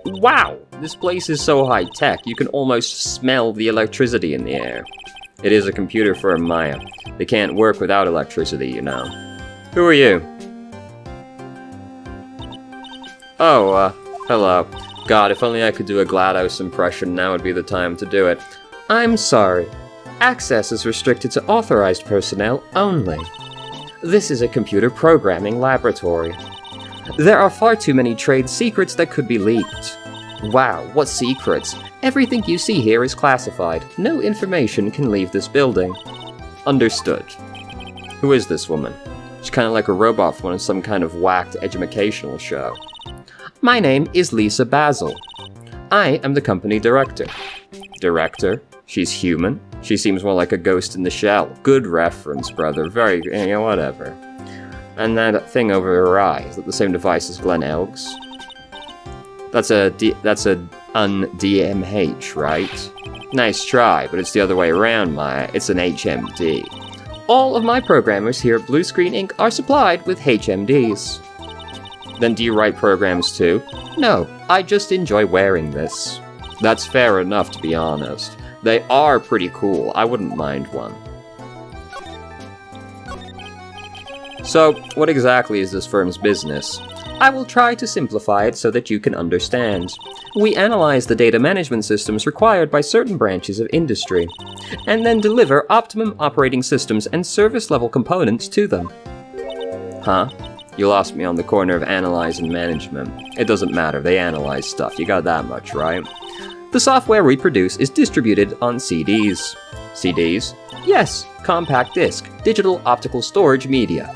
Wow, this place is so high-tech, you can almost smell the electricity in the air. It is a computer firm, Maya. They can't work without electricity, you know. Who are you? Oh, hello. God, if only I could do a GLaDOS impression, now would be the time to do it. I'm sorry. Access is restricted to authorized personnel only. This is a computer programming laboratory. There are far too many trade secrets that could be leaked. Wow, what secrets? Everything you see here is classified. No information can leave this building. Understood. Who is this woman? She's kind of like a robot from some kind of whacked educational show. My name is Lisa Basil. I am the company director. Director? She's human? She seems more like a ghost in the shell. Good reference, brother. Very, whatever. And that thing over her eye, is that the same device as Glenn Elg's? That's a un-DMH, right? Nice try, but it's the other way around, Maya. It's an HMD. All of my programmers here at Blue Screen Inc. are supplied with HMDs. Then do you write programs too? No, I just enjoy wearing this. That's fair enough, to be honest. They are pretty cool. I wouldn't mind one. So, what exactly is this firm's business? I will try to simplify it so that you can understand. We analyze the data management systems required by certain branches of industry, and then deliver optimum operating systems and service-level components to them. Huh? You lost me on the corner of analyze and management. It doesn't matter, they analyze stuff, you got that much, right? The software we produce is distributed on CDs. CDs? Yes, compact disc, digital optical storage media.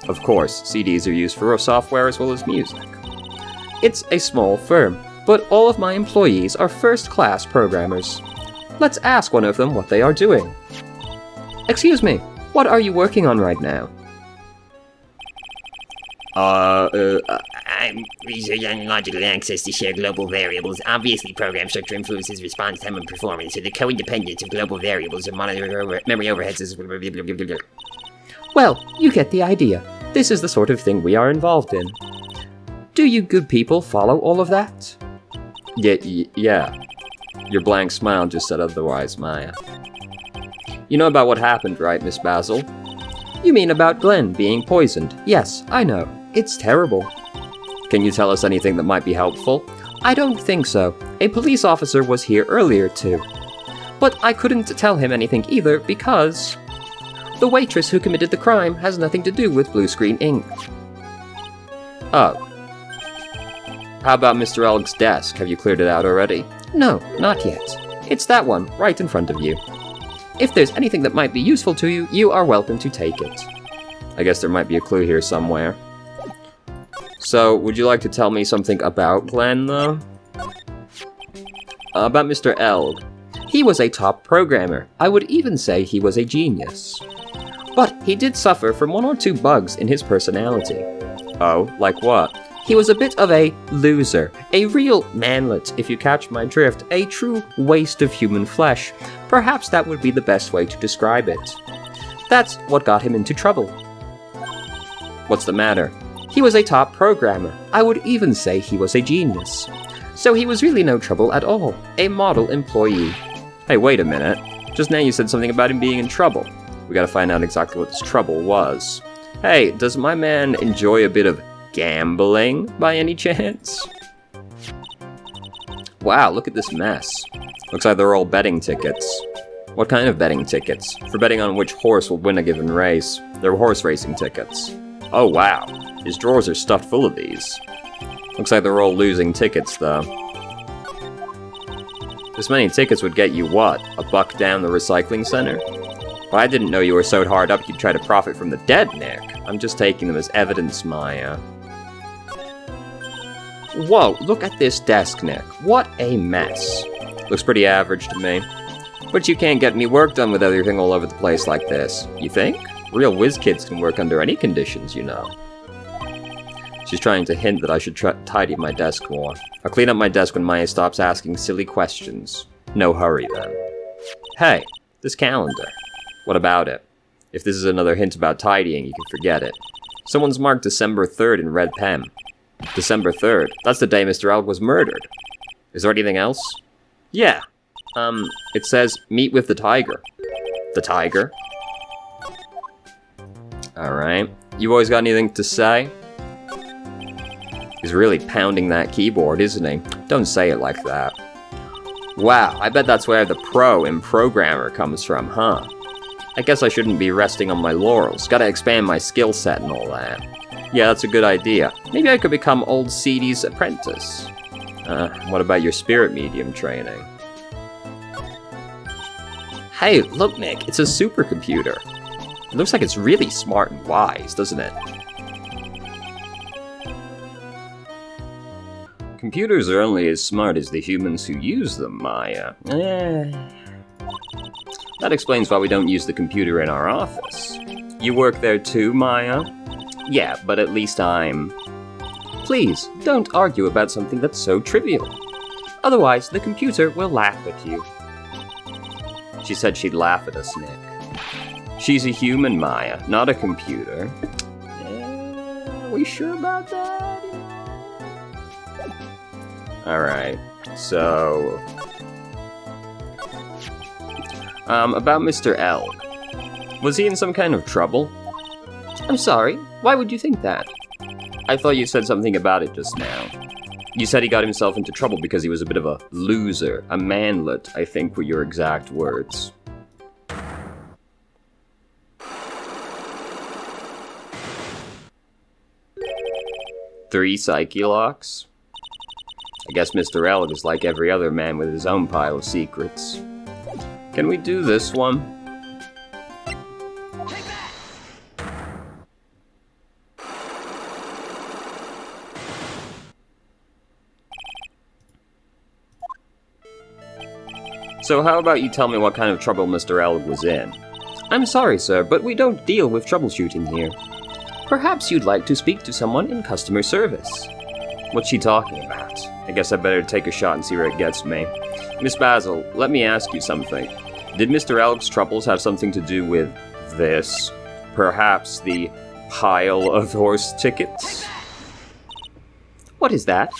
Of course, CDs are used for software as well as music. It's a small firm, but all of my employees are first-class programmers. Let's ask one of them what they are doing. Excuse me, what are you working on right now? I'm researching logical access to share global variables. Obviously, program structure influences response time and performance, so the co-independence of global variables and monitoring memory overheads is... Well, you get the idea. This is the sort of thing we are involved in. Do you good people follow all of that? Yeah. Your blank smile just said otherwise, Maya. You know about what happened, right, Miss Basil? You mean about Glenn being poisoned? Yes, I know. It's terrible. Can you tell us anything that might be helpful? I don't think so. A police officer was here earlier too. But I couldn't tell him anything either because... the waitress who committed the crime has nothing to do with Blue Screen Inc. Oh. How about Mr. Elg's desk? Have you cleared it out already? No, not yet. It's that one, right in front of you. If there's anything that might be useful to you, you are welcome to take it. I guess there might be a clue here somewhere. So, would you like to tell me something about Glenn, though? About Mr. Elg. He was a top programmer. I would even say he was a genius. But he did suffer from one or two bugs in his personality. Oh, like what? He was a bit of a loser, a real manlet, if you catch my drift, a true waste of human flesh. Perhaps that would be the best way to describe it. That's what got him into trouble. What's the matter? He was a top programmer. I would even say he was a genius. So he was really no trouble at all. A model employee. Hey, wait a minute. Just now you said something about him being in trouble. We gotta find out exactly what this trouble was. Hey, does my man enjoy a bit of gambling by any chance? Wow, look at this mess. Looks like they're all betting tickets. What kind of betting tickets? For betting on which horse will win a given race. They're horse racing tickets. Oh wow, his drawers are stuffed full of these. Looks like they're all losing tickets though. This many tickets would get you what? $1 down the recycling center? Well, I didn't know you were so hard up you'd try to profit from the dead, Nick. I'm just taking them as evidence, Maya. Whoa, look at this desk, Nick. What a mess. Looks pretty average to me. But you can't get any work done with everything all over the place like this. You think? Real whiz kids can work under any conditions, you know. She's trying to hint that I should tidy my desk more. I'll clean up my desk when Maya stops asking silly questions. No hurry, then. Hey, this calendar. What about it? If this is another hint about tidying, you can forget it. Someone's marked December 3rd in red pen. December 3rd. That's the day Mr. Elg was murdered. Is there anything else? Yeah. It says, meet with the tiger. The tiger? Alright. You boys got anything to say? He's really pounding that keyboard, isn't he? Don't say it like that. Wow, I bet that's where the pro in programmer comes from, huh? I guess I shouldn't be resting on my laurels. Gotta expand my skill set and all that. Yeah, that's a good idea. Maybe I could become old CD's apprentice. What about your spirit medium training? Hey, look, Nick, it's a supercomputer. It looks like it's really smart and wise, doesn't it? Computers are only as smart as the humans who use them, Maya. That explains why we don't use the computer in our office. You work there too, Maya? Yeah, but at least I'm... Please, don't argue about something that's so trivial. Otherwise, the computer will laugh at you. She said she'd laugh at us, Nick. She's a human, Maya, not a computer. Are we sure about that? Alright, so... about Mr. Elg. Was he in some kind of trouble? I'm sorry, why would you think that? I thought you said something about it just now. You said he got himself into trouble because he was a bit of a loser, a manlet, I think were your exact words. Three psyche locks? I guess Mr. Elg is like every other man with his own pile of secrets. Can we do this one? So how about you tell me what kind of trouble Mr. Elg was in? I'm sorry, sir, but we don't deal with troubleshooting here. Perhaps you'd like to speak to someone in customer service. What's she talking about? I guess I better take a shot and see where it gets me. Miss Basil, let me ask you something. Did Mr. Elg's troubles have something to do with this? Perhaps the pile of horse tickets? What is that?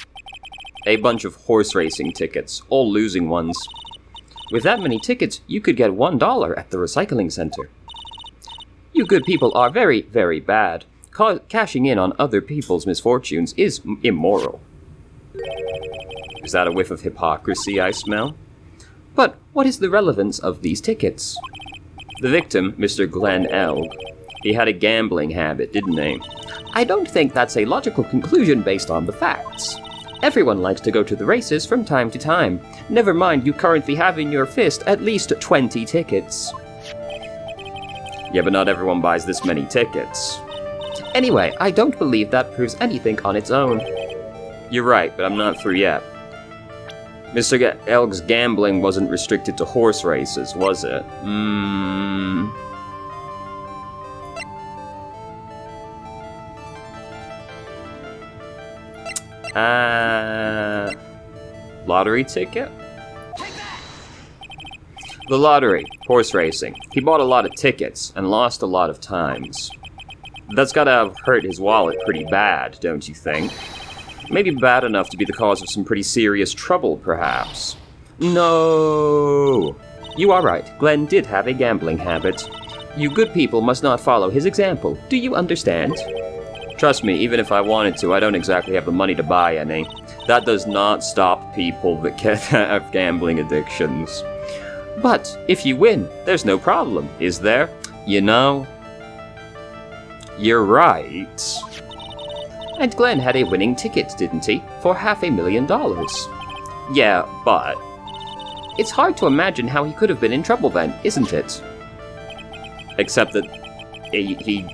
A bunch of horse racing tickets, all losing ones. With that many tickets, you could get $1 at the recycling center. You good people are very, very bad. Cashing in on other people's misfortunes is immoral. Is that a whiff of hypocrisy I smell? But what is the relevance of these tickets? The victim, Mr. Glenn Elg, he had a gambling habit, didn't he? I don't think that's a logical conclusion based on the facts. Everyone likes to go to the races from time to time. Never mind you currently have in your fist at least 20 tickets. Yeah, but not everyone buys this many tickets. Anyway, I don't believe that proves anything on its own. You're right, but I'm not through yet. Mr. Elg's gambling wasn't restricted to horse races, was it? Lottery ticket? The lottery, horse racing. He bought a lot of tickets and lost a lot of times. That's gotta have hurt his wallet pretty bad, don't you think? Maybe bad enough to be the cause of some pretty serious trouble, perhaps. No! You are right, Glenn did have a gambling habit. You good people must not follow his example, do you understand? Trust me, even if I wanted to, I don't exactly have the money to buy any. That does not stop people that have gambling addictions. But if you win, there's no problem, is there? You know, you're right. And Glenn had a winning ticket, didn't he? For $500,000. Yeah, but... It's hard to imagine how he could have been in trouble then, isn't it? Except that he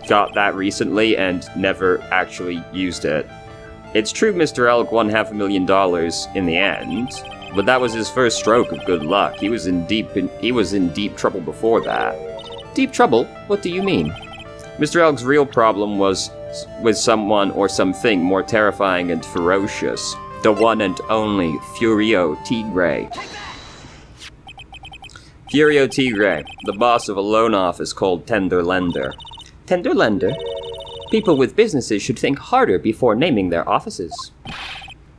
got that recently and never actually used it. It's true Mr. Elk won $500,000 in the end, but that was his first stroke of good luck. He was in deep trouble before that. Deep trouble? What do you mean? Mr. Elk's real problem was with someone or something more terrifying and ferocious. The one and only Furio Tigre. Furio Tigre, the boss of a loan office called Tender Lender. Tender Lender? People with businesses should think harder before naming their offices.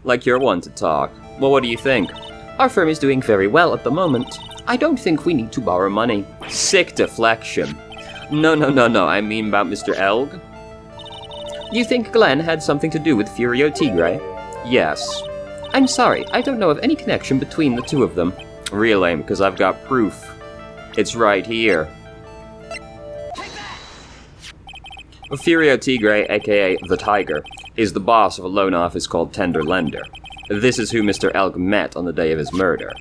Like you're one to talk. Well, what do you think? Our firm is doing very well at the moment. I don't think we need to borrow money. Sick deflection. No, I mean about Mr. Elg. You think Glenn had something to do with Furio Tigre? Yes. I'm sorry, I don't know of any connection between the two of them. Really, because I've got proof. It's right here. Furio Tigre, aka the Tiger, is the boss of a loan office called Tender Lender. This is who Mr. Elg met on the day of his murder.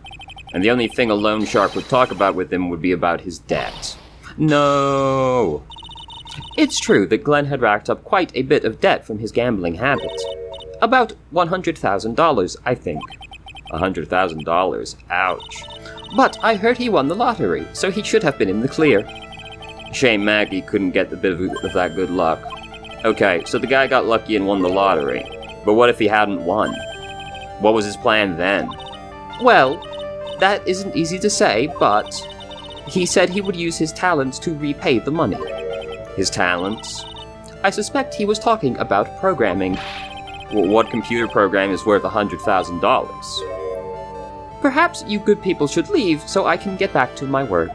And the only thing a loan shark would talk about with him would be about his debt. No! It's true that Glenn had racked up quite a bit of debt from his gambling habits. About $100,000, I think. $100,000? Ouch. But I heard he won the lottery, so he should have been in the clear. Shame Maggie couldn't get the bit of that good luck. Okay, so the guy got lucky and won the lottery. But what if he hadn't won? What was his plan then? Well, that isn't easy to say, but he said he would use his talents to repay the money. His talents? I suspect he was talking about programming. Well, what computer program is worth $100,000? Perhaps you good people should leave so I can get back to my work.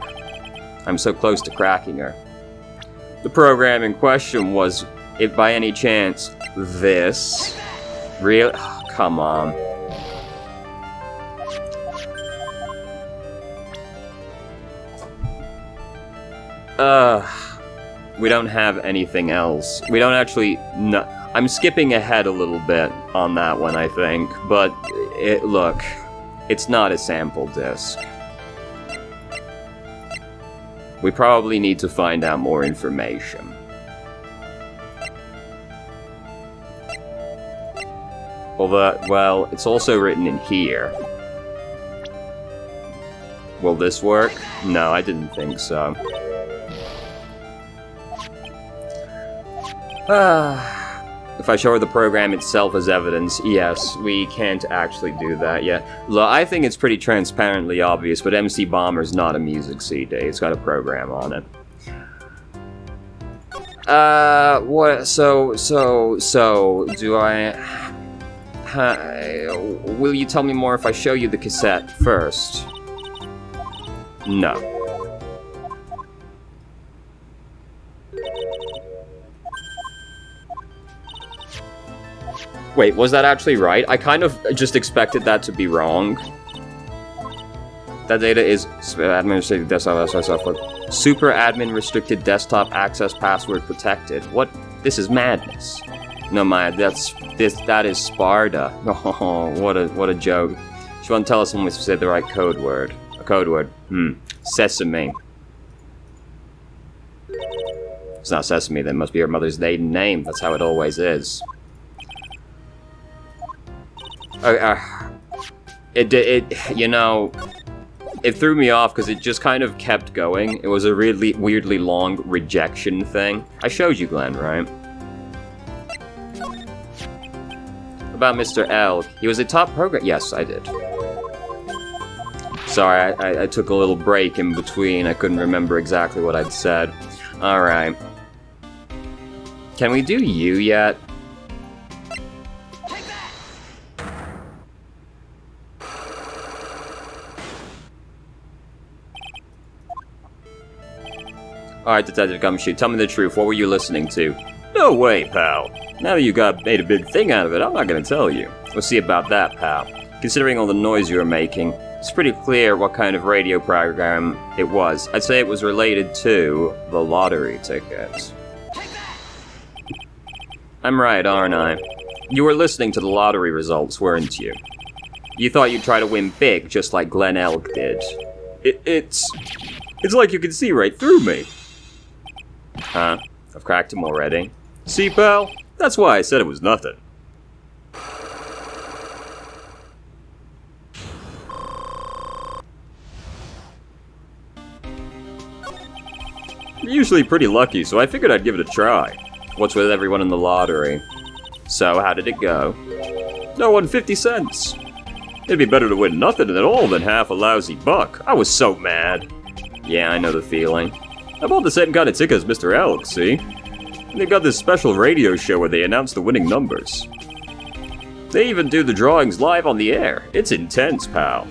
I'm so close to cracking her. The program in question was, if by any chance, this? Really? Oh, come on. We don't have anything else. We don't actually... No, I'm skipping ahead a little bit on that one, I think. But, look, it's not a sample disc. We probably need to find out more information. Well, it's also written in here. Will this work? No, I didn't think so. If I show her the program itself as evidence, yes, we can't actually do that yet. Look, I think it's pretty transparently obvious, but MC Bomber's not a music CD. It's got a program on it. What? So, do I... will you tell me more if I show you the cassette first? No. Wait, was that actually right? I kind of just expected that to be wrong. That data is admin restricted desktop super admin restricted desktop access password protected. What? This is madness. No, Maya, that is Sparta. Oh, what a joke. She won't tell us when we say the right code word. A code word. Sesame. It's not Sesame, that must be her mother's maiden name. That's how it always is. You know, it threw me off because it just kind of kept going. It was a really weirdly long rejection thing. I showed you Glenn, right? About Mr. L. He was a top program. Yes, I did. Sorry, I took a little break in between. I couldn't remember exactly what I'd said. Alright. Can we do you yet? Alright, Detective Gumshoe, tell me the truth. What were you listening to? No way, pal. Now that you made a big thing out of it, I'm not gonna tell you. We'll see about that, pal. Considering all the noise you were making, it's pretty clear what kind of radio program it was. I'd say it was related to the lottery ticket. I'm right, aren't I? You were listening to the lottery results, weren't you? You thought you'd try to win big, just like Glenn Elk did. It's like you can see right through me. Huh? I've cracked him already. See, pal? That's why I said it was nothing. I'm usually pretty lucky, so I figured I'd give it a try. What's with everyone in the lottery? So, how did it go? No, won 50 cents. It'd be better to win nothing at all than half a lousy buck. I was so mad. Yeah, I know the feeling. I bought the same kind of ticket as Mr. Elk, see? They've got this special radio show where they announce the winning numbers. They even do the drawings live on the air. It's intense, pal.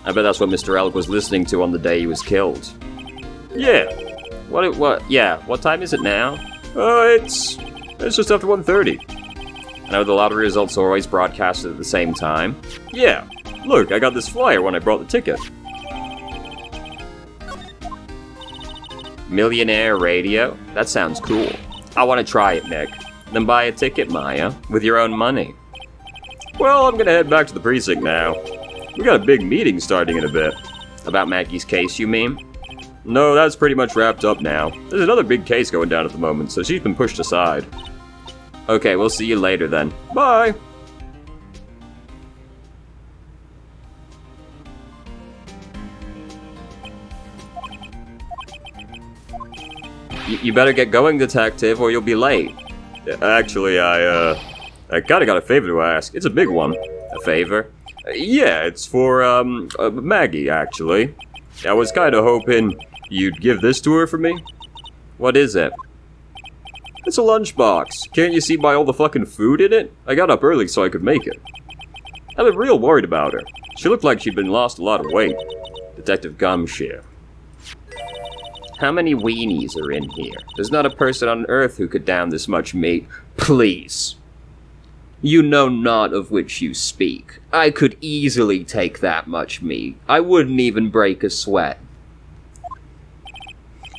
I bet that's what Mr. Elk was listening to on the day he was killed. Yeah. What time is it now? It's just after 1:30. I know the lottery results are always broadcasted at the same time. Yeah. Look, I got this flyer when I brought the ticket. Millionaire radio? That sounds cool. I want to try it, Nick. Then buy a ticket, Maya, with your own money. Well, I'm gonna head back to the precinct now. We got a big meeting starting in a bit. About Maggie's case, you mean? No, that's pretty much wrapped up now. There's another big case going down at the moment, so she's been pushed aside. Okay, we'll see you later then. Bye! You better get going, detective, or you'll be late. Actually, I kinda got a favor to ask. It's a big one. A favor? Yeah, it's for, Maggie, actually. I was kinda hoping you'd give this to her for me. What is it? It's a lunchbox. Can't you see by all the fucking food in it? I got up early so I could make it. I've been real worried about her. She looked like she'd been lost a lot of weight. Detective Gumshoe. How many weenies are in here? There's not a person on earth who could down this much meat. Please. You know not of which you speak. I could easily take that much meat. I wouldn't even break a sweat.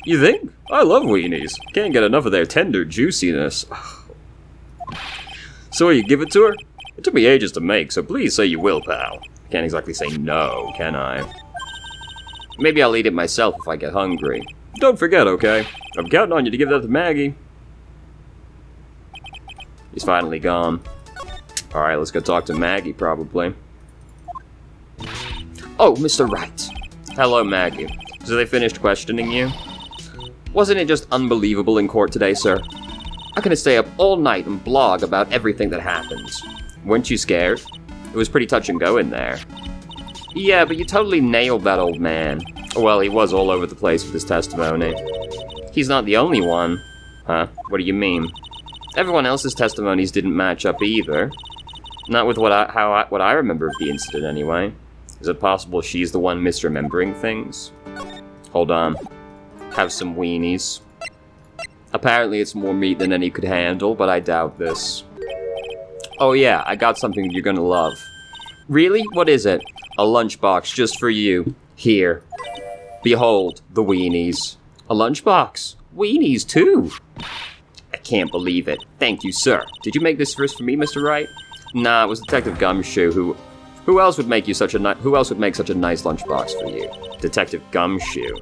You think? I love weenies. Can't get enough of their tender juiciness. So you give it to her? It took me ages to make, so please say you will, pal. Can't exactly say no, can I? Maybe I'll eat it myself if I get hungry. Don't forget, okay? I'm counting on you to give that to Maggie. He's finally gone. Alright, let's go talk to Maggie, probably. Oh, Mr. Wright. Hello, Maggie. So they finished questioning you? Wasn't it just unbelievable in court today, sir? I'm gonna stay up all night and blog about everything that happens. Weren't you scared? It was pretty touch and go in there. Yeah, but you totally nailed that old man. Well, he was all over the place with his testimony. He's not the only one. Huh? What do you mean? Everyone else's testimonies didn't match up either. Not with what I remember of the incident, anyway. Is it possible she's the one misremembering things? Hold on. Have some weenies. Apparently it's more meat than any could handle, but I doubt this. Oh yeah, I got something you're gonna love. Really? What is it? A lunchbox just for you. Here. Behold, the weenies. A lunchbox? Weenies, too? I can't believe it. Thank you, sir. Did you make this first for me, Mr. Wright? Nah, it was Detective Gumshoe who else would make such a nice lunchbox for you? Detective Gumshoe.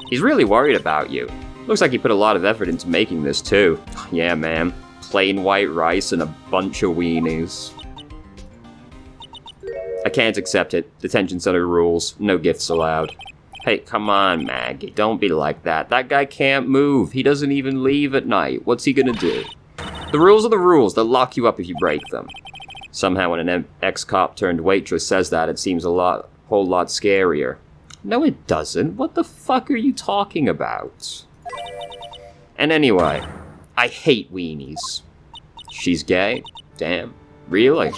He's really worried about you. Looks like he put a lot of effort into making this, too. Yeah, man. Plain white rice and a bunch of weenies. I can't accept it. Detention center rules. No gifts allowed. Hey, come on, Maggie. Don't be like that. That guy can't move. He doesn't even leave at night. What's he gonna do? The rules are the rules. They'll lock you up if you break them. Somehow when an ex-cop turned waitress says that, it seems whole lot scarier. No, it doesn't. What the fuck are you talking about? And anyway, I hate weenies. She's gay? Damn. Really?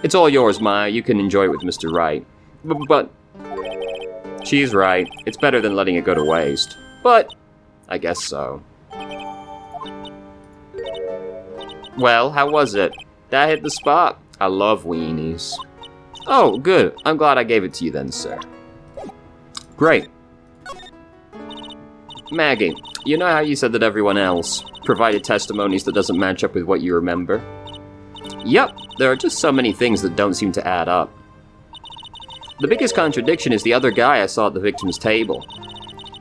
It's all yours, Maya. You can enjoy it with Mr. Wright. But she's right. It's better than letting it go to waste. But I guess so. Well, how was it? That hit the spot. I love weenies. Oh, good. I'm glad I gave it to you then, sir. Great. Maggie, you know how you said that everyone else provided testimonies that doesn't match up with what you remember? Yep, there are just so many things that don't seem to add up. The biggest contradiction is the other guy I saw at the victim's table.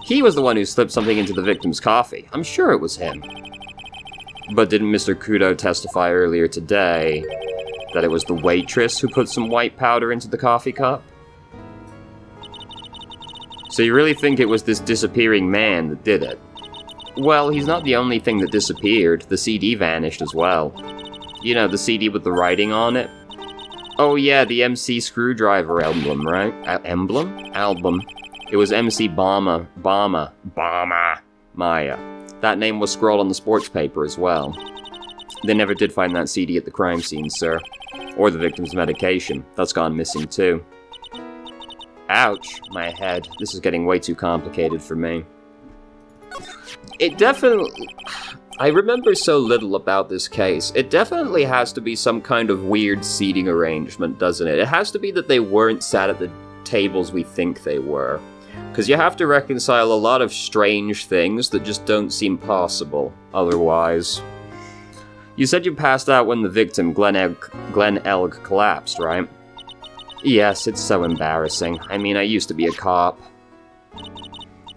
He was the one who slipped something into the victim's coffee. I'm sure it was him. But didn't Mr. Kudo testify earlier today that it was the waitress who put some white powder into the coffee cup? So you really think it was this disappearing man that did it? Well, he's not the only thing that disappeared. The CD vanished as well. You know, the CD with the writing on it? Oh yeah, the MC Screwdriver emblem, right? Emblem? Album. It was MC Bama. Maya. That name was scrawled on the sports paper as well. They never did find that CD at the crime scene, sir. Or the victim's medication. That's gone missing too. Ouch, my head. This is getting way too complicated for me. It definitely... I remember so little about this case. It definitely has to be some kind of weird seating arrangement, doesn't it? It has to be that they weren't sat at the tables we think they were. Because you have to reconcile a lot of strange things that just don't seem possible otherwise. You said you passed out when the victim, Glenn Elg, collapsed, right? Yes, it's so embarrassing. I mean, I used to be a cop.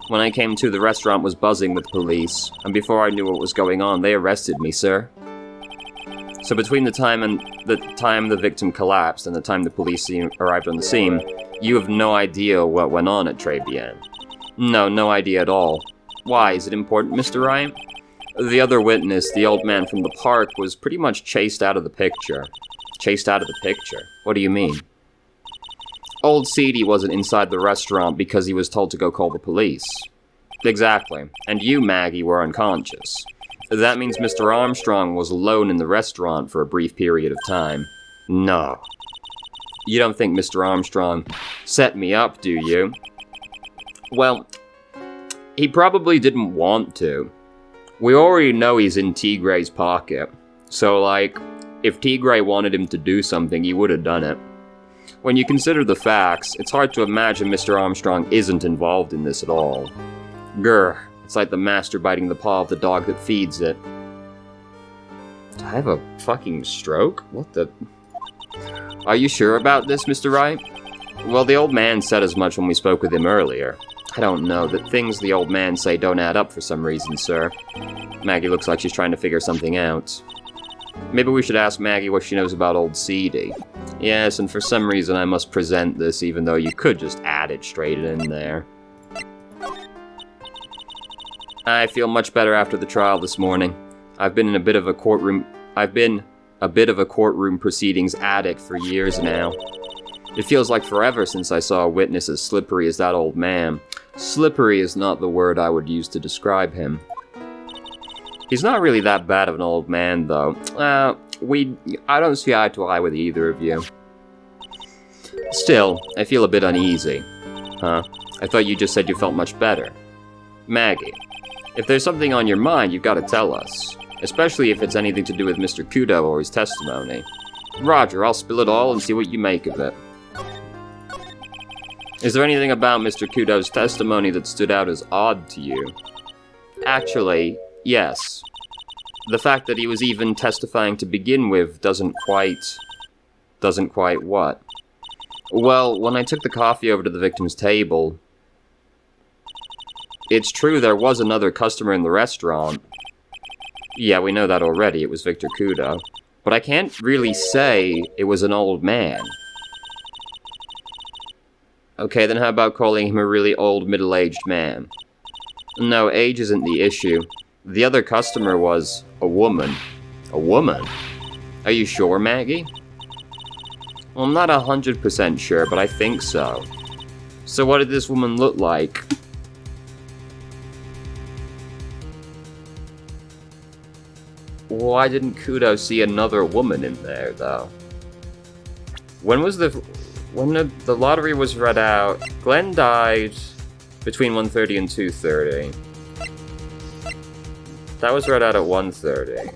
When I came to, the restaurant was buzzing with police, and before I knew what was going on, they arrested me, sir. So between the time the victim collapsed and the time the police arrived on the scene, you have no idea what went on at Tribulations. No idea at all. Why, is it important, Mr. Wright? The other witness, the old man from the park, was pretty much chased out of the picture. Chased out of the picture? What do you mean? Old Seedy wasn't inside the restaurant because he was told to go call the police. Exactly. And you, Maggie, were unconscious. That means Mr. Armstrong was alone in the restaurant for a brief period of time. No. You don't think Mr. Armstrong set me up, do you? Well, he probably didn't want to. We already know he's in T. Gray's pocket. So, like, if T. Gray wanted him to do something, he would have done it. When you consider the facts, it's hard to imagine Mr. Armstrong isn't involved in this at all. Grr, it's like the master biting the paw of the dog that feeds it. Do I have a fucking stroke? What the... Are you sure about this, Mr. Wright? Well, the old man said as much when we spoke with him earlier. I don't know, the things the old man say don't add up for some reason, sir. Maggie looks like she's trying to figure something out. Maybe we should ask Maggie what she knows about old Seedy. Yes, and for some reason I must present this even though you could just add it straight in there. I feel much better after the trial this morning. I've been a bit of a courtroom proceedings addict for years now. It feels like forever since I saw a witness as slippery as that old man. Slippery is not the word I would use to describe him. He's not really that bad of an old man, though. I don't see eye to eye with either of you. Still, I feel a bit uneasy. Huh? I thought you just said you felt much better. Maggie, if there's something on your mind, you've got to tell us. Especially if it's anything to do with Mr. Kudo or his testimony. Roger, I'll spill it all and see what you make of it. Is there anything about Mr. Kudo's testimony that stood out as odd to you? Actually, yes. The fact that he was even testifying to begin with doesn't quite what? Well, when I took the coffee over to the victim's table... It's true there was another customer in the restaurant. Yeah, we know that already, it was Victor Kudo. But I can't really say it was an old man. Okay, then how about calling him a really old, middle-aged man? No, age isn't the issue. The other customer was a woman. A woman? Are you sure, Maggie? Well, I'm not 100% sure, but I think so. So what did this woman look like? Why didn't Kudo see another woman in there, though? When the lottery was read out, Glenn died between 1:30 and 2:30. That was read out at 1:30.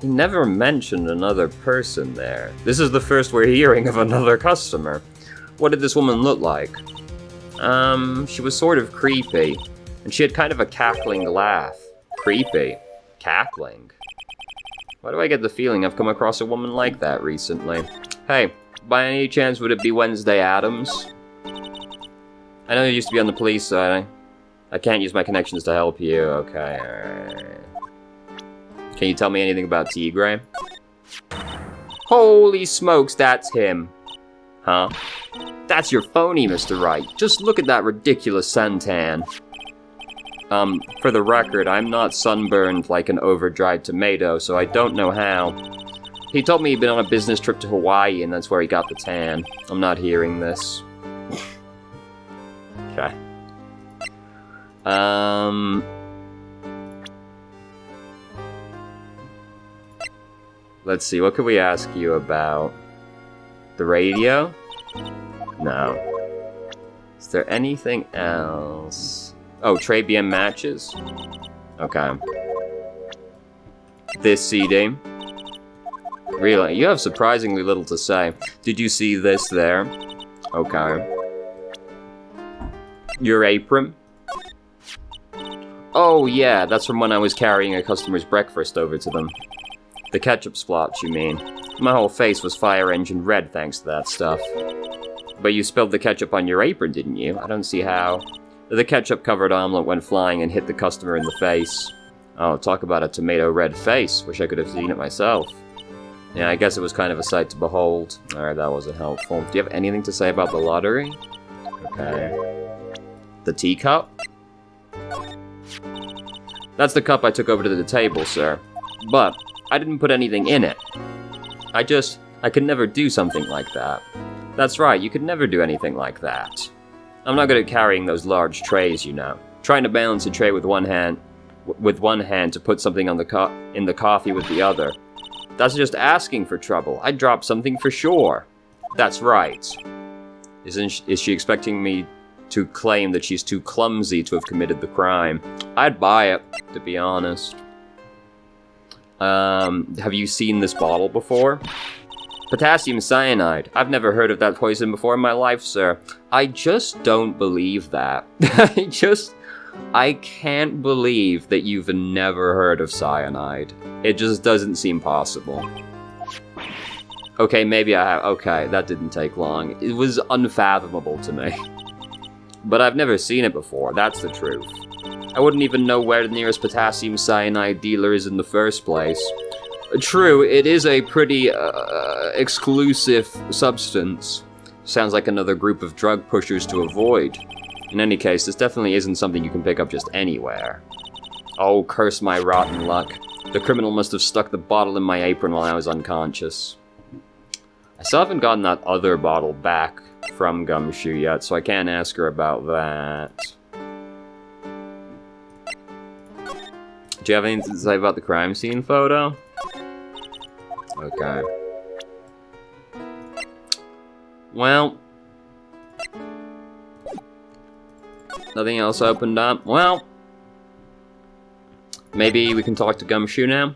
He never mentioned another person there. This is the first we're hearing of another customer. What did this woman look like? She was sort of creepy, and she had kind of a cackling laugh. Creepy. Cackling. Why do I get the feeling I've come across a woman like that recently? Hey, by any chance would it be Wednesday Addams? I know you used to be on the police side. I can't use my connections to help you. Okay, alright. Can you tell me anything about T. Gray? Holy smokes, that's him. Huh? That's your phony, Mr. Wright. Just look at that ridiculous suntan. For the record, I'm not sunburned like an over-dried tomato, so I don't know how. He told me he'd been on a business trip to Hawaii, and that's where he got the tan. I'm not hearing this. Let's see, what could we ask you about? The radio? No. Is there anything else? Oh, Trabian matches? Okay. This CD? Really? You have surprisingly little to say. Did you see this there? Okay. Your apron? Oh yeah, that's from when I was carrying a customer's breakfast over to them. The ketchup splotch, you mean? My whole face was fire engine red thanks to that stuff. But you spilled the ketchup on your apron, didn't you? I don't see how. The ketchup-covered omelet went flying and hit the customer in the face. Oh, talk about a tomato-red face. Wish I could have seen it myself. Yeah, I guess it was kind of a sight to behold. Alright, that wasn't helpful. Do you have anything to say about the lottery? Okay. The teacup? That's the cup I took over to the table, sir. But I didn't put anything in it. I could never do something like that. That's right, you could never do anything like that. I'm not good at carrying those large trays, you know. Trying to balance a tray with one hand to put something on in the coffee with the other. That's just asking for trouble. I'd drop something for sure. That's right. Is she expecting me to claim that she's too clumsy to have committed the crime? I'd buy it, to be honest. Have you seen this bottle before? Potassium cyanide. I've never heard of that poison before in my life, sir. I just don't believe that. I can't believe that you've never heard of cyanide. It just doesn't seem possible. Okay, maybe I have. Okay, that didn't take long. It was unfathomable to me. But I've never seen it before, that's the truth. I wouldn't even know where the nearest potassium cyanide dealer is in the first place. True, it is a pretty, exclusive substance. Sounds like another group of drug pushers to avoid. In any case, this definitely isn't something you can pick up just anywhere. Oh, curse my rotten luck. The criminal must have stuck the bottle in my apron while I was unconscious. I still haven't gotten that other bottle back from Gumshoe yet, so I can't ask her about that. Do you have anything to say about the crime scene photo? Okay. Well. Nothing else opened up? Well. Maybe we can talk to Gumshoe now?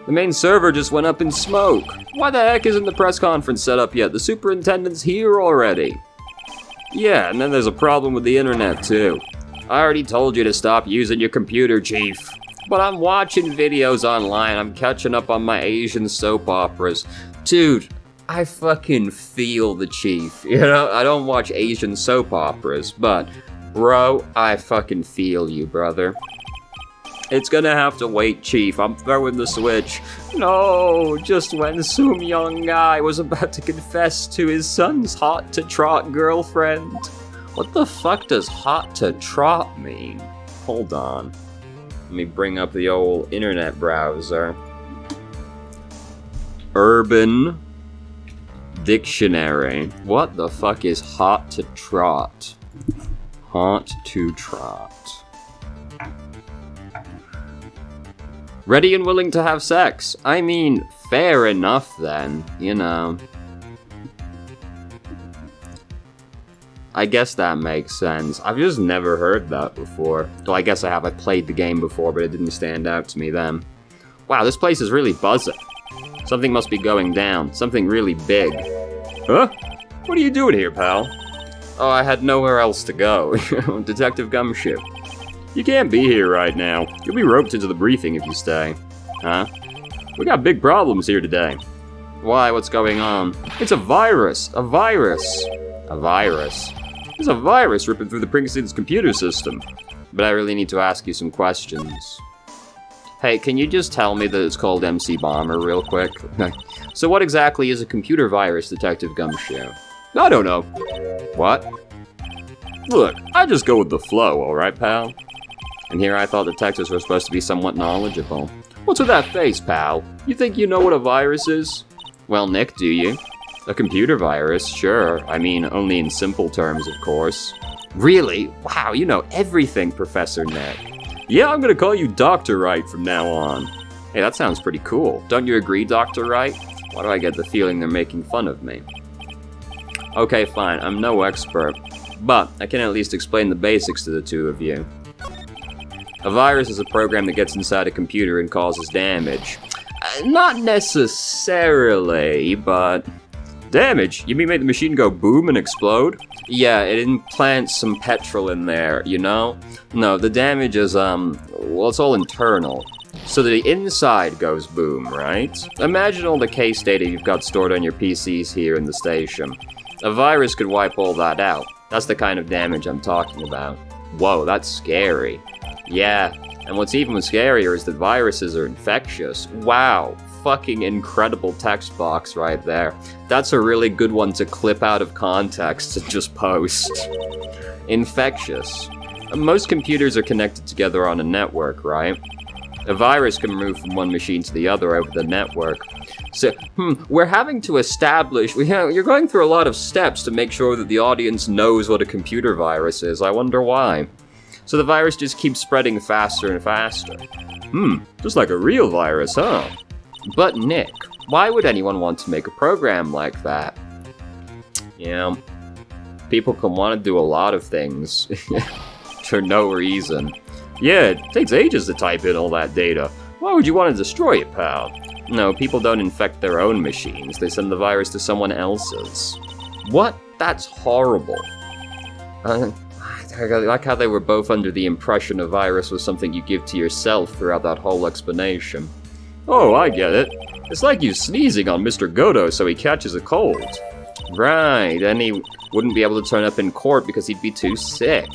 The main server just went up in smoke. Why the heck isn't the press conference set up yet? The superintendent's here already. Yeah, and then there's a problem with the internet too. I already told you to stop using your computer, Chief. But I'm watching videos online. I'm catching up on my Asian soap operas. Dude, I fucking feel the Chief. You know, I don't watch Asian soap operas, but bro, I fucking feel you, brother. It's gonna have to wait, Chief. I'm throwing the switch. No, just when some young guy was about to confess to his son's hot-to-trot girlfriend. What the fuck does hot-to-trot mean? Hold on. Let me bring up the old internet browser. Urban Dictionary. What the fuck is hot-to-trot? Hot-to-trot. Ready and willing to have sex. I mean, fair enough then, you know. I guess that makes sense. I've just never heard that before. Well, I guess I have. I played the game before, but it didn't stand out to me then. Wow, this place is really buzzing. Something must be going down. Something really big. Huh? What are you doing here, pal? Oh, I had nowhere else to go. Detective Gumshoe. You can't be here right now. You'll be roped into the briefing if you stay. Huh? We got big problems here today. Why? What's going on? It's a virus! A virus! A virus? There's a virus ripping through the Princeton's computer system. But I really need to ask you some questions. Hey, can you just tell me that it's called MC Bomber real quick? So what exactly is a computer virus, Detective Gumshoe? I don't know. What? Look, I just go with the flow, alright, pal? And here I thought detectives were supposed to be somewhat knowledgeable. What's with that face, pal? You think you know what a virus is? Well, Nick, do you? A computer virus, sure. I mean, only in simple terms, of course. Really? Wow, you know everything, Professor Nick. Yeah, I'm gonna call you Dr. Wright from now on. Hey, that sounds pretty cool. Don't you agree, Dr. Wright? Why do I get the feeling they're making fun of me? Okay, fine, I'm no expert, but I can at least explain the basics to the two of you. A virus is a program that gets inside a computer and causes damage. Not necessarily, but... Damage? You mean make the machine go boom and explode? Yeah, it implants some petrol in there, you know? No, the damage is, well, it's all internal. So the inside goes boom, right? Imagine all the case data you've got stored on your PCs here in the station. A virus could wipe all that out. That's the kind of damage I'm talking about. Whoa, that's scary. Yeah, and what's even scarier is that viruses are infectious. Wow, fucking incredible text box right there. That's a really good one to clip out of context and just post. Infectious. Most computers are connected together on a network, right? A virus can move from one machine to the other over the network. So, we're having to establish, you're going through a lot of steps to make sure that the audience knows what a computer virus is. I wonder why. So the virus just keeps spreading faster and faster. Just like a real virus, huh? But Nick, why would anyone want to make a program like that? Yeah, people can want to do a lot of things for no reason. Yeah, it takes ages to type in all that data. Why would you want to destroy it, pal? No, people don't infect their own machines. They send the virus to someone else's. What? That's horrible. I like how they were both under the impression a virus was something you give to yourself throughout that whole explanation. Oh, I get it. It's like you sneezing on Mr. Godo so he catches a cold. Right, and he wouldn't be able to turn up in court because he'd be too sick.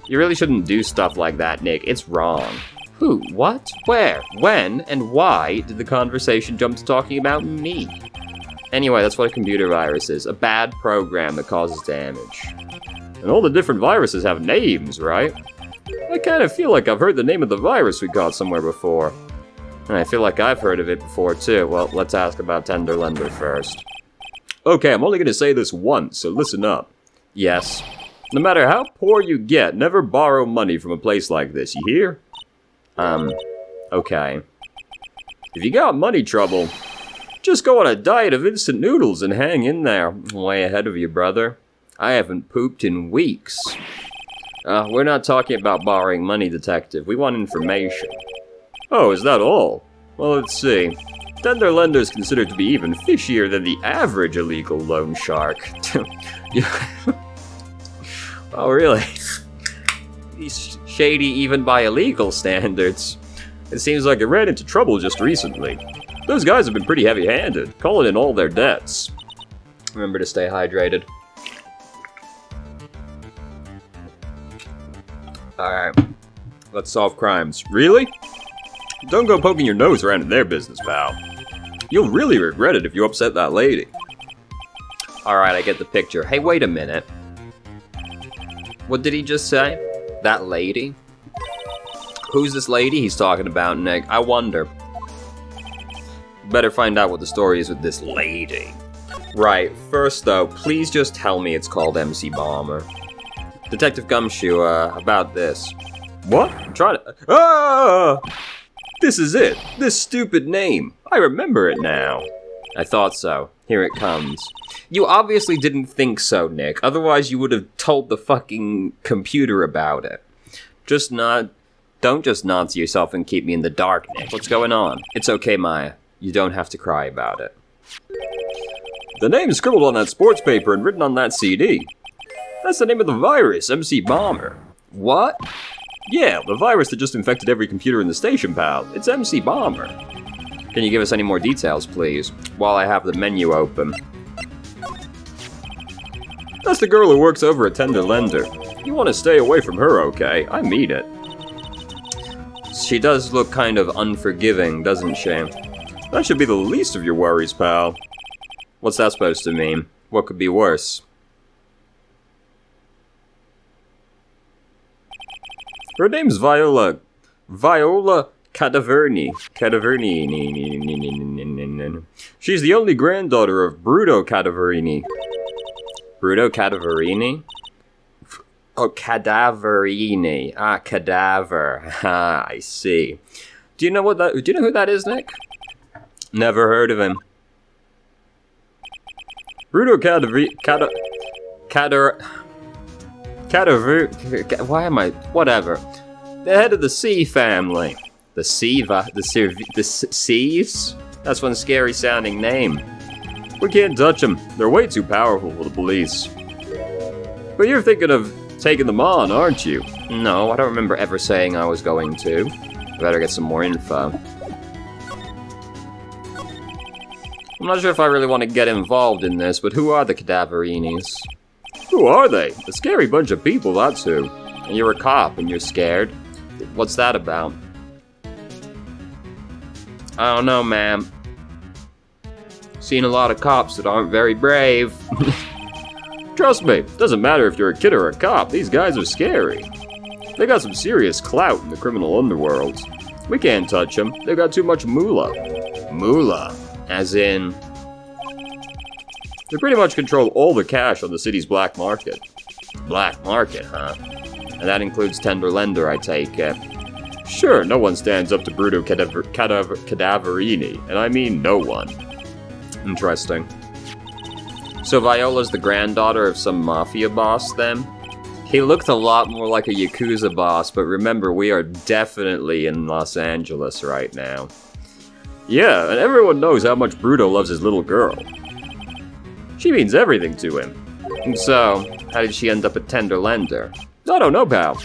You really shouldn't do stuff like that, Nick. It's wrong. Who, what, where, when, and why did the conversation jump to talking about me? Anyway, that's what a computer virus is. A bad program that causes damage. And all the different viruses have names, right? I kind of feel like I've heard the name of the virus we got somewhere before. And I feel like I've heard of it before, too. Well, let's ask about Tenderlender first. Okay, I'm only going to say this once, so listen up. Yes. No matter how poor you get, never borrow money from a place like this, you hear? Okay. If you got money trouble, just go on a diet of instant noodles and hang in there. Way ahead of you, brother. I haven't pooped in weeks. We're not talking about borrowing money, detective. We want information. Oh, is that all? Well, let's see. Tenderlender is considered to be even fishier than the average illegal loan shark. Oh, really? He's shady even by illegal standards. It seems like it ran into trouble just recently. Those guys have been pretty heavy-handed, calling in all their debts. Remember to stay hydrated. Alright, let's solve crimes. Really? Don't go poking your nose around in their business, pal. You'll really regret it if you upset that lady. Alright, I get the picture. Hey, wait a minute. What did he just say? That lady? Who's this lady he's talking about, Nick? I wonder. Better find out what the story is with this lady. Right, first though, please just tell me it's called MC Bomber. Detective Gumshoe, about this. What? I'm trying to... Ah! This is it! This stupid name! I remember it now. I thought so. Here it comes. You obviously didn't think so, Nick. Otherwise you would have told the fucking computer about it. Don't just nod to yourself and keep me in the dark, Nick. What's going on? It's okay, Maya. You don't have to cry about it. The name is scribbled on that sports paper and written on that CD. That's the name of the virus, MC Bomber. What? Yeah, the virus that just infected every computer in the station, pal. It's MC Bomber. Can you give us any more details, please, while I have the menu open? That's the girl who works over at Tenderlender. You want to stay away from her, okay? I mean it. She does look kind of unforgiving, doesn't she? That should be the least of your worries, pal. What's that supposed to mean? What could be worse? Her name's Viola Cadaverni. She's the only granddaughter of Bruto Cadaverini. Bruto Cadaverini? Oh, Cadaverini. Ah, cadaver. Ah, I see. Do you know who that is, Nick? Never heard of him. Bruno why am I? Whatever. The head of the Sea family. The Seas? That's one scary sounding name. We can't touch them. They're way too powerful for the police. But you're thinking of taking them on, aren't you? No, I don't remember ever saying I was going to. I better get some more info. I'm not sure if I really want to get involved in this, but who are the Cadaverinis? Who are they? A scary bunch of people, that's who. And you're a cop and you're scared. What's that about? I don't know, ma'am. Seen a lot of cops that aren't very brave. Trust me, doesn't matter if you're a kid or a cop, these guys are scary. They got some serious clout in the criminal underworld. We can't touch them, they've got too much moolah. Moolah? As in... They pretty much control all the cash on the city's black market. Black market, huh? And that includes tender lender, I take it. Sure, no one stands up to Bruno Cadaverini, and I mean no one. Interesting. So Viola's the granddaughter of some mafia boss, then? He looked a lot more like a Yakuza boss, but remember, we are definitely in Los Angeles right now. Yeah, and everyone knows how much Bruno loves his little girl. She means everything to him. And so, how did she end up at Tender Lender? I don't know, pal.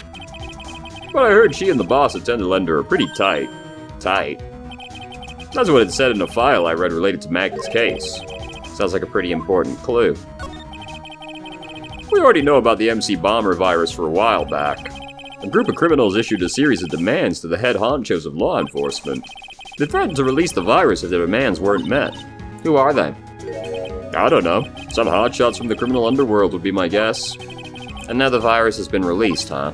But I heard she and the boss at Tender Lender are pretty tight. Tight? That's what it said in a file I read related to Maggie's case. Sounds like a pretty important clue. We already know about the MC Bomber virus for a while back. A group of criminals issued a series of demands to the head honchos of law enforcement. They threatened to release the virus if their demands weren't met. Who are they? I don't know. Some hotshots from the criminal underworld would be my guess. And now the virus has been released, huh?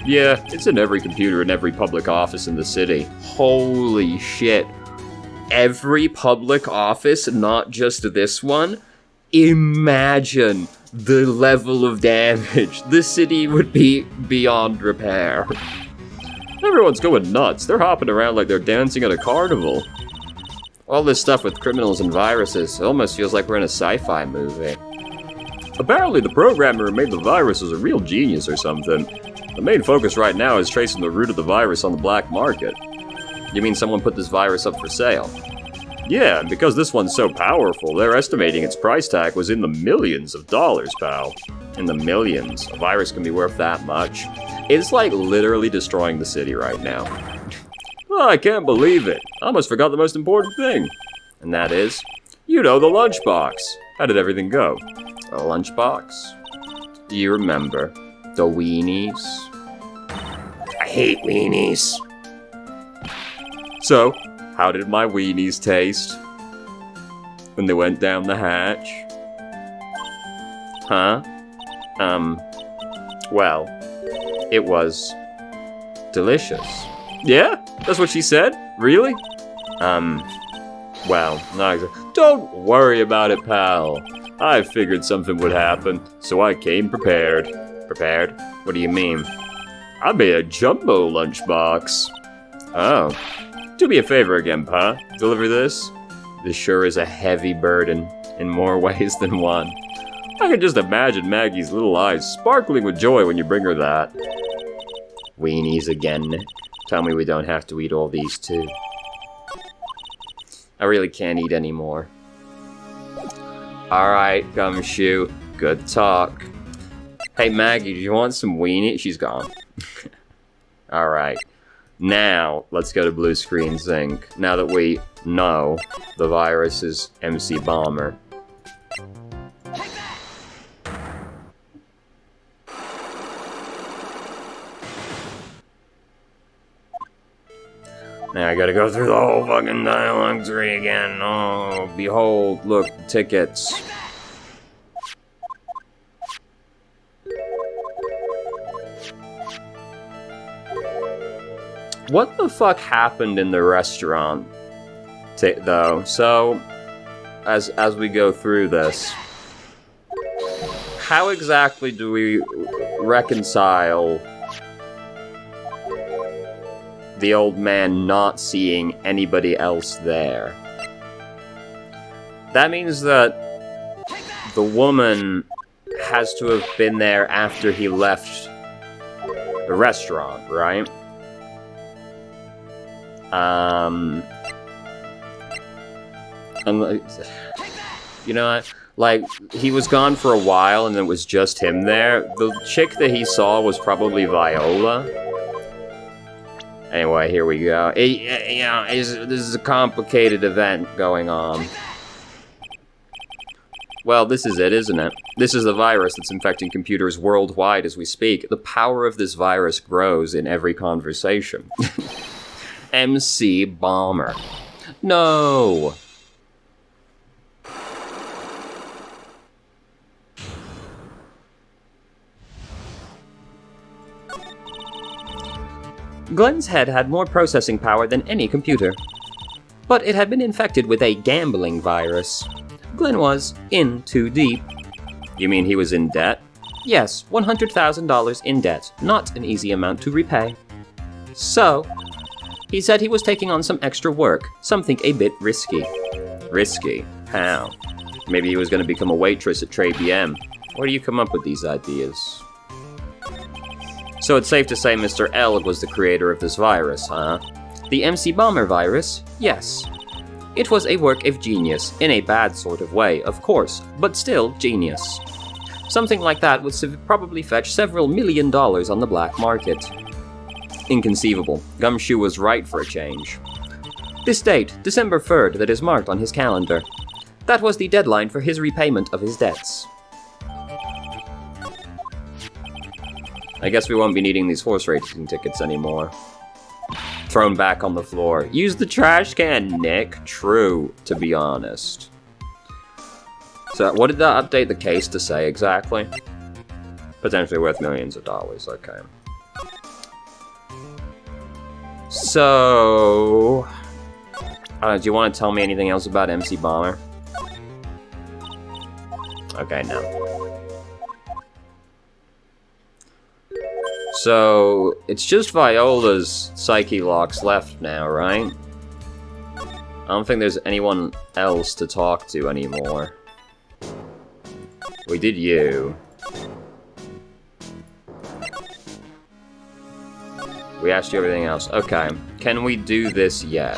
Yeah, it's in every computer in every public office in the city. Holy shit. Every public office, not just this one? Imagine the level of damage. The city would be beyond repair. Everyone's going nuts. They're hopping around like they're dancing at a carnival. All this stuff with criminals and viruses, it almost feels like we're in a sci-fi movie. Apparently the programmer who made the virus is a real genius or something. The main focus right now is tracing the root of the virus on the black market. You mean someone put this virus up for sale? Yeah, and because this one's so powerful, they're estimating its price tag was in the millions of dollars, pal. In the millions. A virus can be worth that much. It's like literally destroying the city right now. Oh, I can't believe it. I almost forgot the most important thing. And that is, you know, the lunchbox. How did everything go? A lunchbox? Do you remember? The weenies? I hate weenies. So, how did my weenies taste? When they went down the hatch? Huh? Well, it was delicious. Yeah? That's what she said? Really? Well, not exactly. Don't worry about it, pal. I figured something would happen, so I came prepared. Prepared? What do you mean? I made a jumbo lunchbox. Oh. Do me a favor again, Pa. Deliver this. This sure is a heavy burden, in more ways than one. I can just imagine Maggie's little eyes sparkling with joy when you bring her that. Weenies again. Tell me we don't have to eat all these too. I really can't eat anymore. Alright, Gumshoe. Good talk. Hey Maggie, do you want some weenie? She's gone. Alright. Now, let's go to Blue Screen Zinc. Now that we know the virus is MC Bomber. Now I gotta go through the whole fucking dialogue tree again. Oh, behold, look, tickets. What the fuck happened in the restaurant, though? So, as we go through this, how exactly do we... reconcile the old man not seeing anybody else there. That means that the woman has to have been there after he left the restaurant, right? You know, like, he was gone for a while and it was just him there. The chick that he saw was probably Viola. Anyway, here we go. This is a complicated event going on. Well, this is it, isn't it? This is the virus that's infecting computers worldwide as we speak. The power of this virus grows in every conversation. MC Bomber. No! Glenn's head had more processing power than any computer, but it had been infected with a gambling virus. Glenn was in too deep. You mean he was in debt? Yes, $100,000 in debt, not an easy amount to repay. So, he said he was taking on some extra work, something a bit risky. Risky? How? Maybe he was going to become a waitress at Tribulations. Where do you come up with these ideas? So it's safe to say Mr. L was the creator of this virus, huh? The MC Bomber virus? Yes. It was a work of genius, in a bad sort of way, of course, but still genius. Something like that would probably fetch several $1 million on the black market. Inconceivable. Gumshoe was right for a change. This date, December 3rd, that is marked on his calendar. That was the deadline for his repayment of his debts. I guess we won't be needing these horse racing tickets anymore. Thrown back on the floor. Use the trash can, Nick. True, to be honest. So, what did that update the case to say exactly? Potentially worth millions of dollars, okay. So... do you want to tell me anything else about MC Bomber? Okay, no. So, it's just Viola's Psyche Locks left now, right? I don't think there's anyone else to talk to anymore. We did you. We asked you everything else. Okay. Can we do this yet?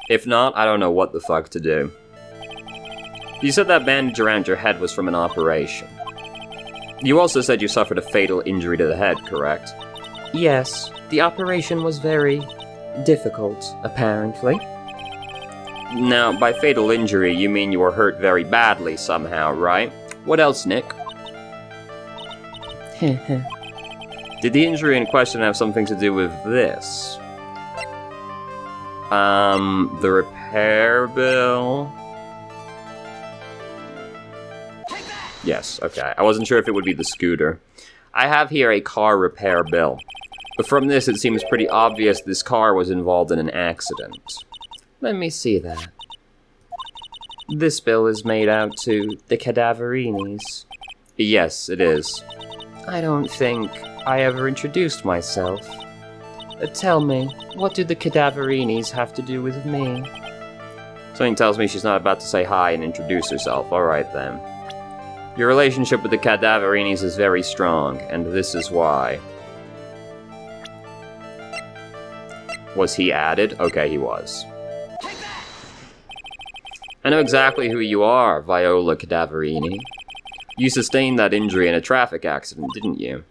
If not, I don't know what the fuck to do. You said that bandage around your head was from an operation. You also said you suffered a fatal injury to the head, correct? Yes. The operation was very difficult, apparently. Now, by fatal injury, you mean you were hurt very badly somehow, right? What else, Nick? Did the injury in question have something to do with this? The repair bill? Yes, okay. I wasn't sure if it would be the scooter. I have here a car repair bill. But from this, it seems pretty obvious this car was involved in an accident. Let me see that. This bill is made out to the Cadaverinis. Yes, it is. I don't think I ever introduced myself. Tell me, what do the Cadaverinis have to do with me? Something tells me she's not about to say hi and introduce herself. Alright then. Your relationship with the Cadaverinis is very strong, and this is why. Was he added? Okay, he was. I know exactly who you are, Viola Cadaverini. You sustained that injury in a traffic accident, didn't you?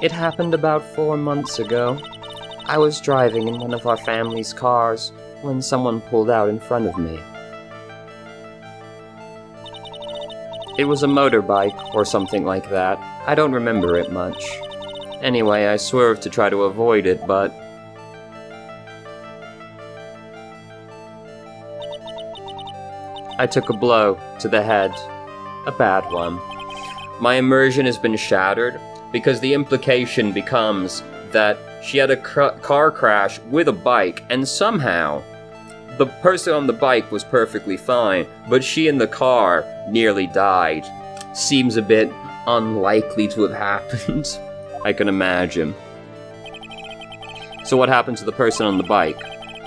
It happened about 4 months ago. I was driving in one of our family's cars when someone pulled out in front of me. It was a motorbike or something like that. I don't remember it much. Anyway, I swerved to try to avoid it, but... I took a blow to the head. A bad one. My immersion has been shattered, because the implication becomes that she had a car crash with a bike, and somehow The person on the bike was perfectly fine, but she in the car nearly died. Seems a bit unlikely to have happened. I can imagine. So what happened to the person on the bike?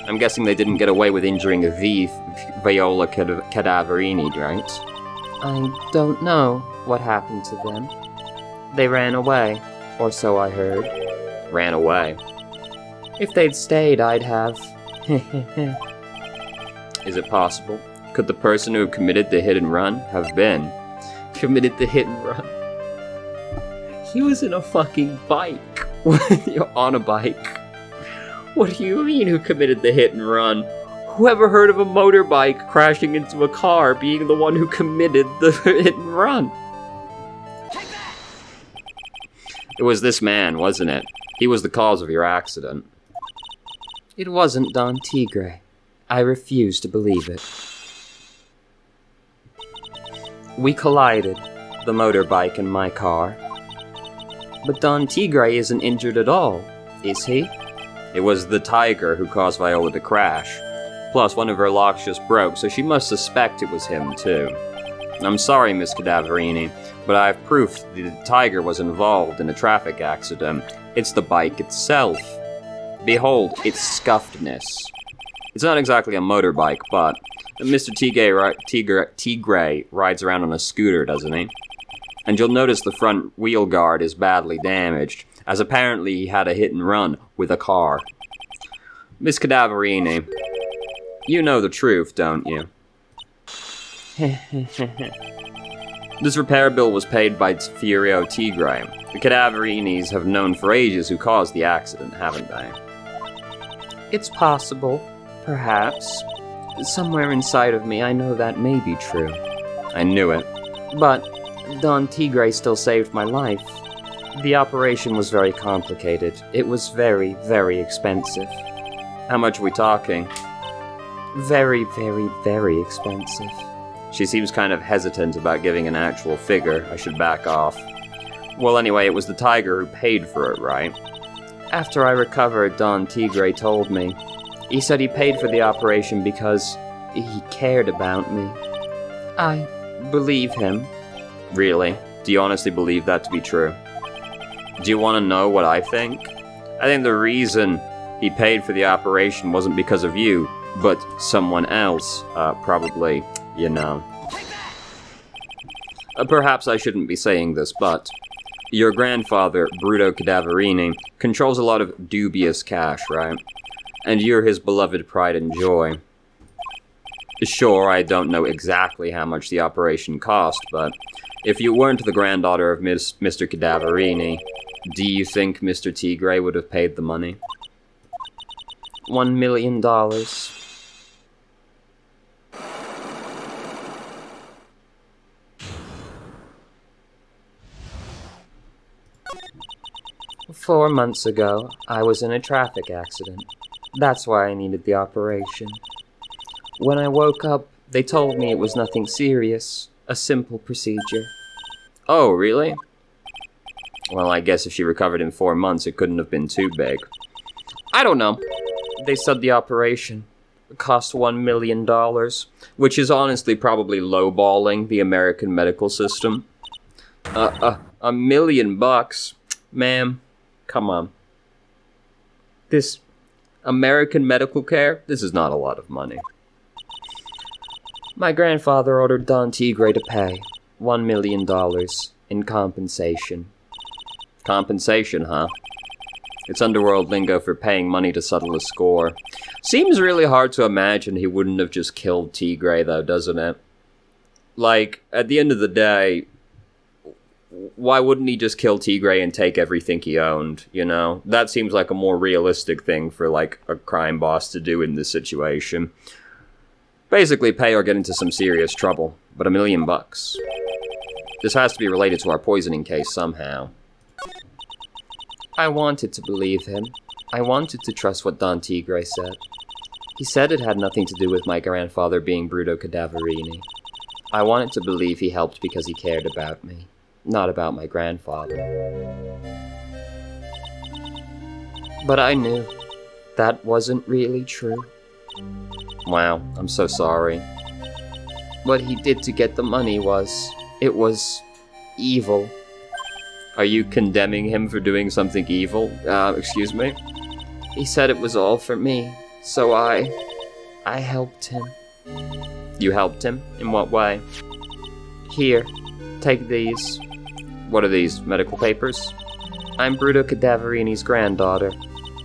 I'm guessing they didn't get away with injuring Viola Cadaverini, right? I don't know what happened to them. They ran away, or so I heard. Ran away? If they'd stayed, I'd have. Is it possible? Could the person who committed the hit and run have been? Committed the hit and run? He was in a fucking bike. You're on a bike. What do you mean, who committed the hit and run? Who ever heard of a motorbike crashing into a car being the one who committed the hit and run? It was this man, wasn't it? He was the cause of your accident. It wasn't Don Tigre. I refuse to believe it. We collided, the motorbike and my car. But Don Tigre isn't injured at all, is he? It was the tiger who caused Viola to crash. Plus, one of her locks just broke, so she must suspect it was him, too. I'm sorry, Miss Cadaverini, but I have proof that the tiger was involved in a traffic accident. It's the bike itself. Behold, its scuffedness. It's not exactly a motorbike, but Mr. Tigre rides around on a scooter, doesn't he? And you'll notice the front wheel guard is badly damaged, as apparently he had a hit and run with a car. Miss Cadaverini, you know the truth, don't you? This repair bill was paid by Furio Tigre. The Cadaverinis have known for ages who caused the accident, haven't they? It's possible, perhaps. Somewhere inside of me, I know that may be true. I knew it. But Don Tigre still saved my life. The operation was very complicated. It was very, very expensive. How much are we talking? Very, very, very expensive. She seems kind of hesitant about giving an actual figure. I should back off. Well, anyway, it was the tiger who paid for it, right? After I recovered, Don Tigre told me. He said he paid for the operation because he cared about me. I believe him. Really? Do you honestly believe that to be true? Do you want to know what I think? I think the reason he paid for the operation wasn't because of you, but someone else, probably, you know. Perhaps I shouldn't be saying this, but your grandfather, Bruto Cadaverini, controls a lot of dubious cash, right? And you're his beloved pride and joy. Sure, I don't know exactly how much the operation cost, but if you weren't the granddaughter of Mr. Cadaverini, do you think Mr. Tigre would have paid the money? $1 million. Four months ago, I was in a traffic accident. That's why I needed the operation. When I woke up, they told me it was nothing serious, a simple procedure. Oh, really? Well, I guess if she recovered in 4 months, it couldn't have been too big. I don't know. They said the operation cost $1 million, which is honestly probably lowballing the American medical system. $1 million? Ma'am, come on. This American medical care? This is not a lot of money. My grandfather ordered Don Tigre to pay $1 million in compensation. Compensation, huh? It's underworld lingo for paying money to settle a score. Seems really hard to imagine he wouldn't have just killed Tigre, though, doesn't it? Like, at the end of the day, why wouldn't he just kill Tigre and take everything he owned, you know? That seems like a more realistic thing for, like, a crime boss to do in this situation. Basically, pay or get into some serious trouble. But $1 million. This has to be related to our poisoning case somehow. I wanted to believe him. I wanted to trust what Don Tigre said. He said it had nothing to do with my grandfather being Bruto Cadaverini. I wanted to believe he helped because he cared about me, not about my grandfather. But I knew that wasn't really true. Wow, I'm so sorry. What he did to get the money it was evil. Are you condemning him for doing something evil? Excuse me? He said it was all for me, so I helped him. You helped him? In what way? Here, take these. What are these, medical papers? I'm Bruto Cadaverini's granddaughter.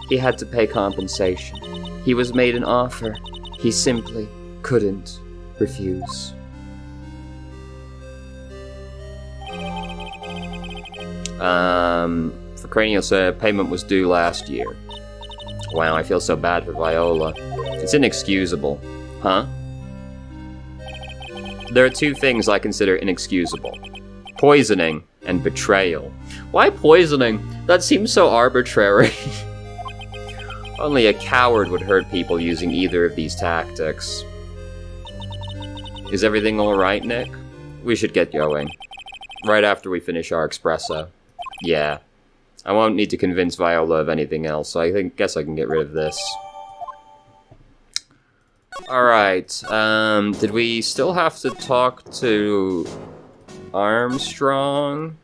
He had to pay compensation. He was made an offer. He simply couldn't refuse. For cranial payment was due last year. Wow, I feel so bad for Viola. It's inexcusable. Huh? There are two things I consider inexcusable. Poisoning and betrayal. Why poisoning? That seems so arbitrary. Only a coward would hurt people using either of these tactics. Is everything alright, Nick? We should get going. Right after we finish our espresso. Yeah. I won't need to convince Viola of anything else, so guess I can get rid of this. Alright, did we still have to talk to Armstrong?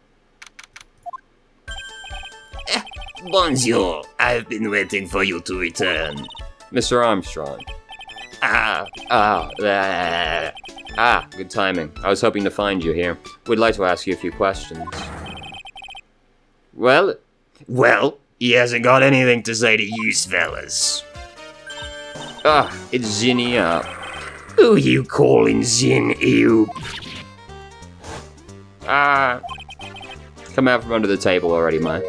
Bonjour, I've been waiting for you to return. Mr. Armstrong. Good timing. I was hoping to find you here. We'd like to ask you a few questions. Well, he hasn't got anything to say to you fellas. It's Ginny up. Who you calling Zin, you? Come out from under the table already, mate.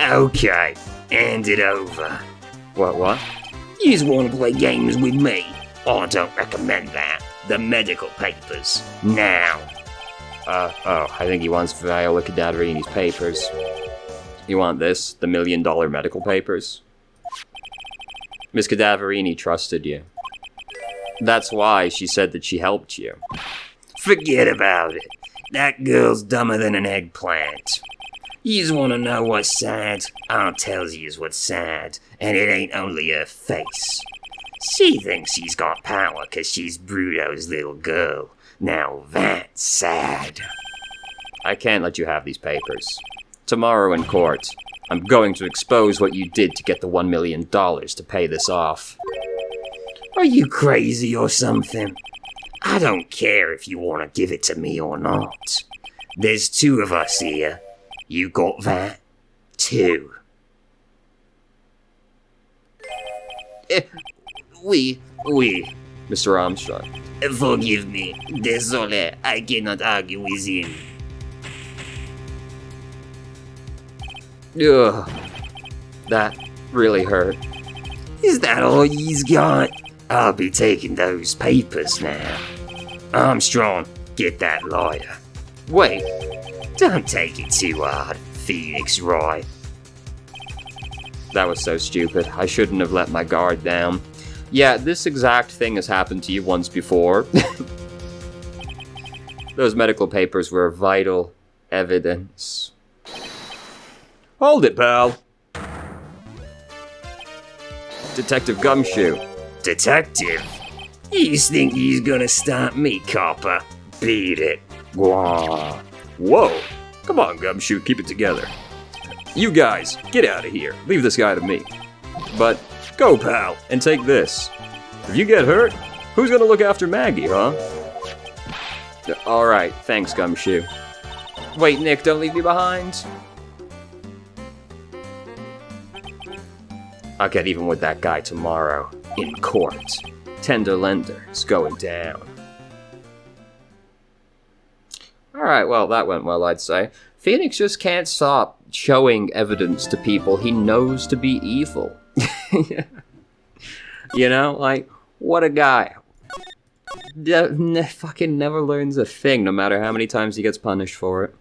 Okay, hand it over. What? Yous wanna play games with me? I don't recommend that. The medical papers, now. I think he wants Viola Cadaverini's papers. You want this? The $1 million medical papers? Miss Cadaverini trusted you. That's why she said that she helped you. Forget about it. That girl's dumber than an eggplant. Yous wanna know what's sad? I'll tell yous what's sad, and it ain't only her face. She thinks she's got power 'cause she's Bruto's little girl. Now that's sad. I can't let you have these papers. Tomorrow in court, I'm going to expose what you did to get the $1 million to pay this off. Are you crazy or something? I don't care if you want to give it to me or not. There's two of us here. You got that? Two. We, Mr. Armstrong. Forgive me. Désolé, I cannot argue with him. Ugh. That really hurt. Is that all you's got? I'll be taking those papers now. Armstrong, get that lawyer. Wait. Don't take it too hard, Phoenix Wright. That was so stupid. I shouldn't have let my guard down. Yeah, this exact thing has happened to you once before. Those medical papers were vital evidence. Hold it, pal. Detective Gumshoe. Detective? You think he's gonna stop me, copper? Beat it. Wah. Whoa. Come on, Gumshoe, keep it together. You guys, get out of here. Leave this guy to me. But go, pal, and take this. If you get hurt, who's gonna look after Maggie, huh? Alright, thanks, Gumshoe. Wait, Nick, don't leave me behind. I'll get even with that guy tomorrow. In court. Tender lender is going down. Alright, well, that went well, I'd say. Phoenix just can't stop showing evidence to people he knows to be evil. You know, like, what a guy. Fucking never learns a thing, no matter how many times he gets punished for it.